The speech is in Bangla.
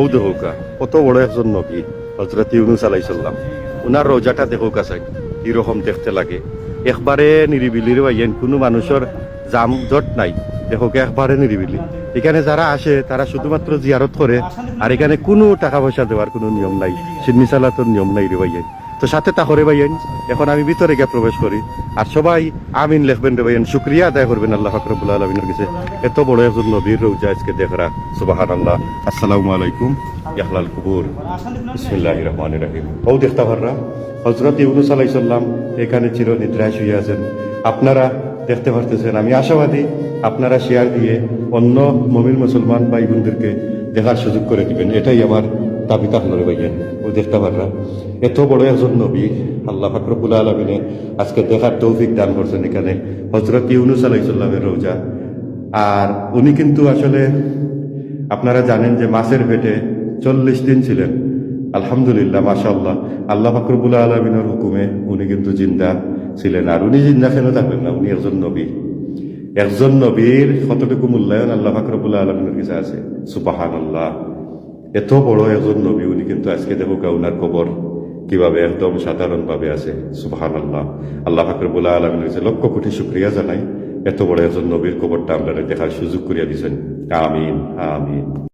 ও দেখোকা কত বড় একজন নবী হযরত ইউনূস আলাইহিস সালাম। উনার রোজাটা দেখোকা চাই কিরকম দেখতে লাগে, একবারে নিরিবিলি রে ভাইয়েন, কোনো মানুষের জামজট নাই, দেখোকে একবারে নিরিবিলি। এখানে যারা আসে তারা শুধুমাত্র জিয়ারত করে, আর এখানে কোনো টাকা পয়সা দেওয়ার কোনো নিয়ম নাই, সিন্নি সালাতের নিয়ম নাই রে ভাইয়েন। তো সাথে তা করে ভাইয়েন, এখন আমি ভিতরে গিয়ে প্রবেশ করি, আর সবাই আমিন লিখবেন রে ভাইয়েন, শুকরিয়া আদায় করবেন আল্লাহ পাক রব্বুল আলামিনের কাছে। এত বড় একজন নবীর রোজা আজকে দেখরা, সুবহানাল্লাহ। আসসালামু আলাইকুম ইয়াহলাল কুবুর, বিসমিল্লাহির রহমানির রহিম। ও দেখতে পাররা হযরত ইউনূস আলাইহিস সালাম এখানে চিরনিদ্রায় শুয়ে আছেন। আপনারা দেখতে পারতেছেন, আমি আশাবাদী আপনারা শেয়ার দিয়ে অন্য মুমিন মুসলমান ভাই বোনদেরকে দেখার সুযোগ করে দিবেন, এটাই আমার দাবি তাহলে ভাইয়েন। ও দেখতে পাররা এত বড় একজন নবী আল্লাহ পাক রব্বুল আলামিনে আজকে দেখার তৌফিক দান করছেন এখানে হযরত ইউনূস আলাইহিস সালামের রোজা। আর উনি কিন্তু আসলে আপনারা জানেন যে মাছের পেটে 40 দিন ছিলেন। আলহামদুলিল্লাহ, মাশাআল্লাহ, আল্লাহ পাক রব্বুল আলামিনের হুকুমে উনি কিন্তু জিন্দা ছিলেন। আর উনি জিন্দা কেন থাকবেন না, উনি একজন নবী। একজন নবীর কতটুকু মূল্যায়ন আল্লাহ পাক রব্বুল আলামিনের কাছে আছে, সুবহানাল্লাহ। এত বড় একজন নবী উনি কিন্তু আজকে দেখো উনার কবর কিভাবে একদম সাধারণ ভাবে আছে, সুবহানাল্লাহ। আল্লাহ পাক রব্বুল আলামিনের কাছে লক্ষ কোটি শুকরিয়া জানাই, এত বড় একজন নবীর কবরটা আপনারা দেখার সুযোগ করিয়া দিয়েছেন। আমিন আমিন।